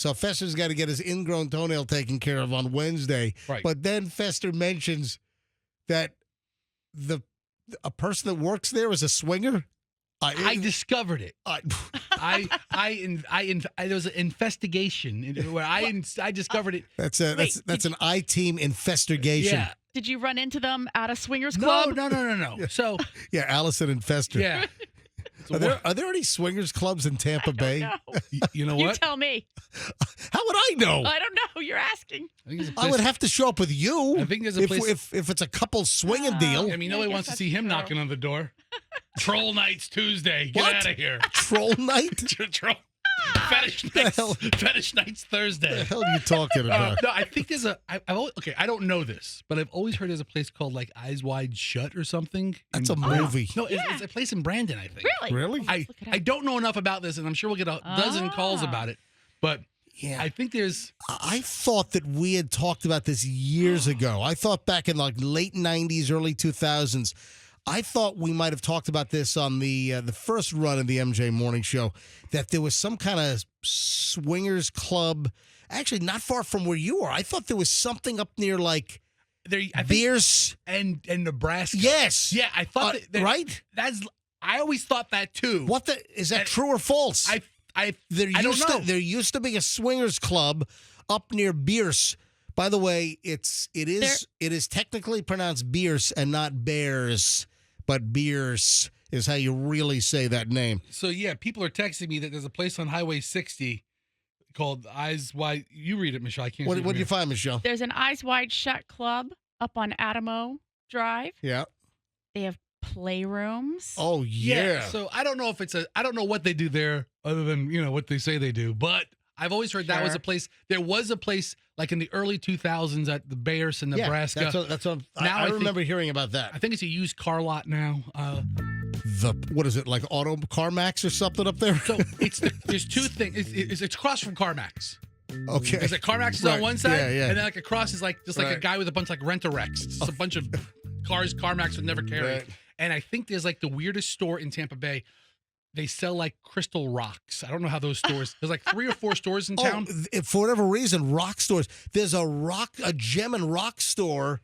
So Fester's got to get his ingrown toenail taken care of on Wednesday. Right. But then Fester mentions that a person that works there is a swinger. I discovered it. There was an investigation where I discovered it. That's an I-team investigation. Yeah. Did you run into them at a swingers club? No. So yeah, Allison and Fester. yeah. Are there any swingers clubs in Tampa Bay? No. You know You what? tell me. How would I know? I don't know. You're asking. I think there's a I place- would have to show up with you. I think there's a place. if it's a couple swinging deal. I mean, Yeah, I nobody guess wants to that's see him true. knocking on the door. Troll Nights Tuesday. Get What? out of here. Troll night? Troll. Fetish The Nights. hell? Fetish Nights Thursday. What the hell are you talking about? No, I think there's a. I don't know this, but I've always heard there's a place called like Eyes Wide Shut or something. That's a in- movie. No, Yeah. it's a place in Brandon, I think. Really? Really? I Look it up. I don't know enough about this, and I'm sure we'll get a dozen calls about it. But Yeah. I think there's. I thought that we had talked about this years ago. I thought back in like late 90s, early 2000s. I thought we might have talked about this on the first run of the MJ Morning Show, that there was some kind of swingers club, actually not far from where you are. I thought there was something up near like There, I think, Bierce. and Nebraska. Yes. Yeah, I thought that, right? I always thought that too. What is that true or false? There I don't used know. there used to be a swingers club up near Bierce. By the way, it is technically pronounced Bierce and not Bears, but Bierce is how you really say that name. So yeah, people are texting me that there's a place on Highway 60 called Eyes Wide. You read it, Michelle. I can't. What see it did from you here. find, Michelle? There's an Eyes Wide Shut club up on Adamo Drive. Yeah. They have playrooms. Oh yeah. So I don't know if I don't know what they do there other than, what they say they do, but I've always heard that was Sure. a place. There was a place like in the early 2000s at the Bears in Nebraska. Yeah, that's what Now I I remember hearing about I that. think it's a used car lot now. What is it, like Auto CarMax or something up there? So there's two things. It's across from CarMax. Okay. Because CarMax is Right. on one side, Yeah, yeah. and then like across is like just like a Right. guy with a bunch of like Rent-A-Wrecks. Just a bunch of cars CarMax would never carry. Right. And I think there's like the weirdest store in Tampa Bay. They sell like crystal rocks. I don't know how those stores. There's like 3 or 4 stores in town. For whatever reason, rock stores. There's a gem and rock store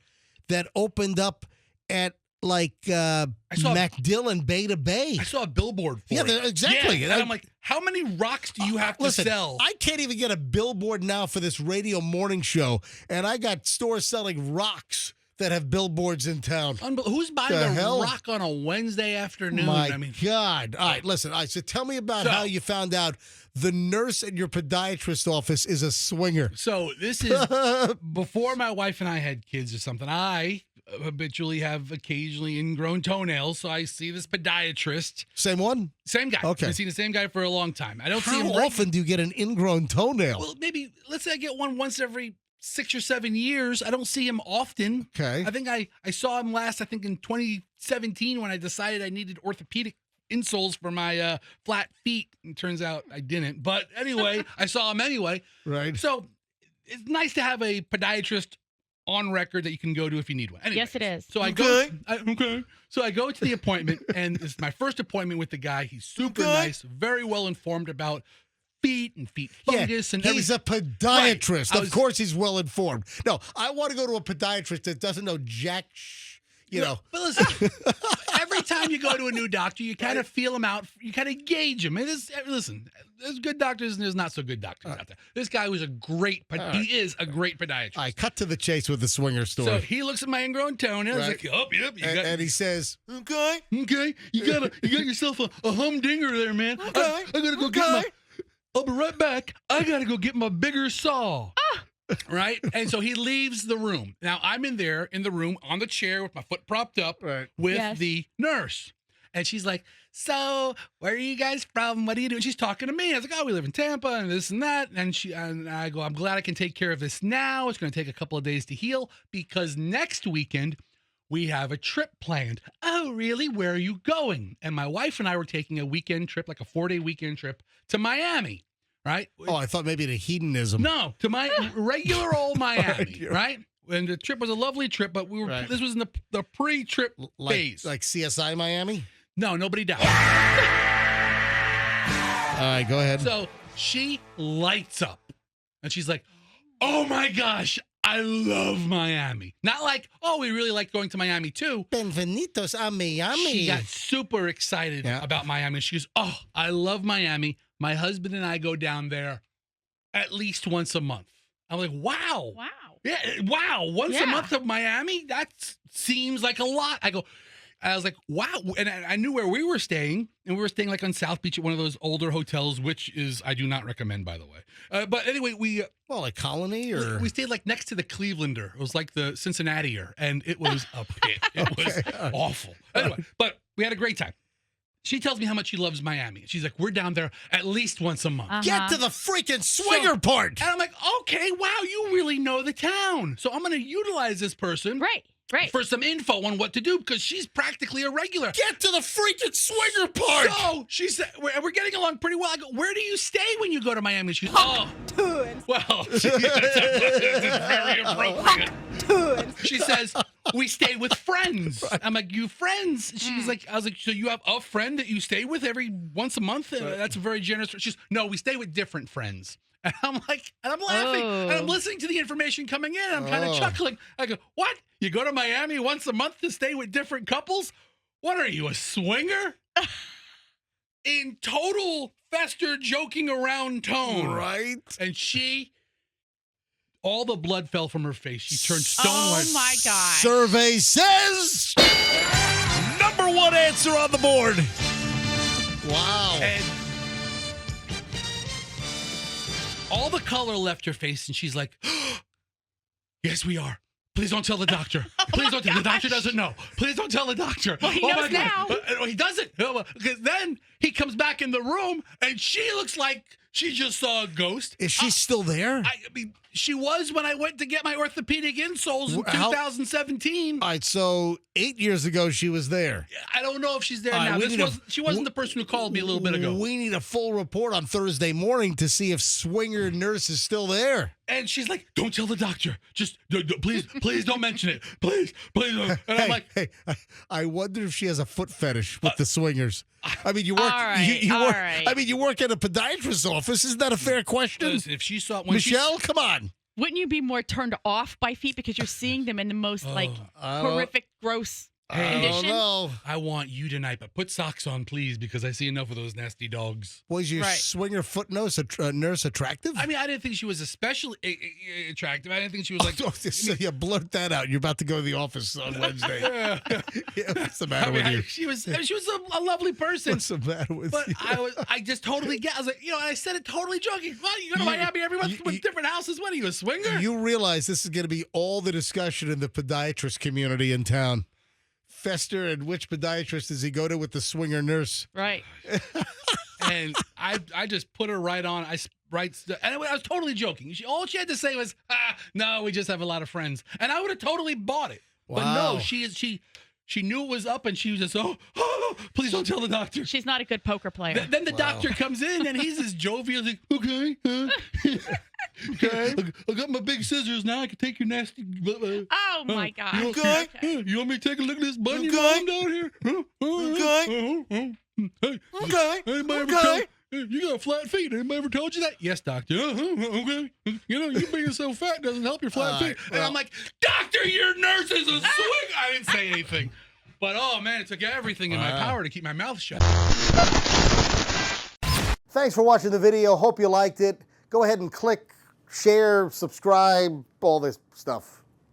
that opened up at like MacDill and Beta Bay. I saw a billboard for Yeah, it. exactly. Yeah, and I'm like, how many rocks do you have to Listen, sell? I can't even get a billboard now for this radio morning show, and I got stores selling rocks that have billboards in town. Who's buying The a hell? rock on a Wednesday afternoon? My I mean, God. All right, listen. All right, so tell me about So- how you found out the nurse at your podiatrist office is a swinger. so this is before my wife and I had kids or something. I habitually have occasionally ingrown toenails, so I see this podiatrist. Same one? Same guy. Okay. I've seen the same guy for a long time. I don't see How him often do you get an ingrown toenail? Well, maybe let's say I get one once every 6 or 7 years. I don't see him often. Okay. I think I saw him last, I think in 2017 when I decided I needed orthopedic insoles for my flat feet. And turns out I didn't. But anyway, I saw him anyway. Right. So it's nice to have a podiatrist on record that you can go to if you need one. Anyway, Yes, it is. So I go. Okay. So I go to the appointment, and it's my first appointment with the guy. He's super nice, very well informed about feet and feet fungus and he's everything. a podiatrist. Right. Of course he's well informed. No, I want to go to a podiatrist that doesn't know jack you know. But listen, every time you go to a new doctor, you kind of feel them out. You kind of gauge them. Listen, there's good doctors and there's not so good doctors out there. This guy was a great, he is a great podiatrist. I cut to the chase with the swinger story. So he looks at my ingrown toenail. He's Right. like, oh, yep, you got. And he says, okay. Okay, you got yourself a humdinger there, man. Okay. I gotta go get my. I'll be right back. I gotta go get my bigger saw. Right, and so he leaves the room. Now I'm in there in the room on the chair with my foot propped up Right. with Yes. the nurse, and she's like, "So where are you guys from? What do you do?" And she's talking to me. I was like, "Oh, we live in Tampa and this and that." And I go, "I'm glad I can take care of this now. It's going to take a couple of days to heal because next weekend." We have a trip planned. Oh, really? Where are you going? And my wife and I were taking a weekend trip, like a 4-day weekend trip to Miami, right? Oh, I thought maybe to hedonism. No, to my regular old Miami, Right. right? And the trip was a lovely trip, but we were. Right. This was in the pre-trip phase. Like CSI Miami? No, nobody died. All right, go ahead. So she lights up. And she's like, oh my gosh, I love Miami. Not like, oh, we really like going to Miami too. Benvenidos a Miami. She got super excited about Miami. She goes, oh, I love Miami. My husband and I go down there at least once a month. I'm like, wow. Wow. Yeah, wow. Once a month of Miami? That seems like a lot. I was like, wow. And I knew where we were staying, and we were staying like on South Beach at one of those older hotels, which is, I do not recommend, by the way. But anyway, like Colony or? We stayed like next to the Clevelander. It was like the Cincinnatier, and it was a pit. It was awful. Anyway, but we had a great time. She tells me how much she loves Miami. She's like, we're down there at least once a month. Get to the freaking swinger part. And I'm like, okay, wow, you really know the town. So I'm going to utilize this person. Right. For some info on what to do, because she's practically a regular. Get to the freaking swinger part. So she said, we're getting along pretty well. I go, where do you stay when you go to Miami? She goes, oh, well, that's very appropriate. She says, we stay with friends. I'm like, you friends? She's like, I was like, so you have a friend that you stay with every once a month? That's very generous. She's, no, we stay with different friends. And I'm like, and I'm laughing, and I'm listening to the information coming in. I'm kind of chuckling. I go, what? You go to Miami once a month to stay with different couples? What are you, a swinger? In total Fester joking around tone. Right. And all the blood fell from her face. She turned stone white. Oh my God. Survey says number one answer on the board. Wow. And all the color left her face, and she's like, yes, we are. Please don't tell the doctor. Please don't. The doctor doesn't know. Please don't tell the doctor. Well, he knows now. He doesn't. Because then he comes back in the room, and she looks like she just saw a ghost. Is she still there? I mean, she was when I went to get my orthopedic insoles in 2017. All right, so 8 years ago she was there. I don't know if she's there now. She wasn't the person who called me a little bit ago. We need a full report on Thursday morning to see if swinger nurse is still there. And she's like, don't tell the doctor. Just, please don't mention it. Please don't. And I'm like, I wonder if she has a foot fetish with the swingers. I mean, you work. All right. I mean, you work at a podiatrist's office. Isn't that a fair question? Listen, if she saw when Michelle, come on. Wouldn't you be more turned off by feet because you're seeing them in the most horrific, gross condition? I don't know. I want you tonight, but put socks on, please, because I see enough of those nasty dogs. Was your swinger foot nurse attractive? I mean, I didn't think she was especially attractive. I didn't think she was like. So you blurt that out. You're about to go to the office on Wednesday. What's the matter with you? She was a lovely person. What's the matter with you? But I just totally I was like, I said it totally joking. Well, you go to Miami every month with different houses. What are you, a swinger? You realize this is going to be all the discussion in the podiatrist community in town. Fester, and which podiatrist does he go to with the swinger nurse? Right. And I just put her right on. And I was totally joking. All she had to say was, no, we just have a lot of friends. And I would have totally bought it. Wow. But no, she knew it was up, and she was just, please don't tell the doctor. She's not a good poker player. Then the doctor comes in, and he's as jovial, like, okay. Okay, I got my big scissors now. I can take your nasty. Oh my God! You okay? You want me to take a look at this bun you Okay. got down here? Okay. Hey, Okay. anybody ever told you got flat feet? Anybody ever told you that? Yes, doctor. Okay. You being so fat doesn't help your flat feet. And I'm like, doctor, your nurse is a swing. I didn't say anything, but oh man, it took everything in my power to keep my mouth shut. Thanks for watching the video. Hope you liked it. Go ahead and click, share, subscribe, all this stuff.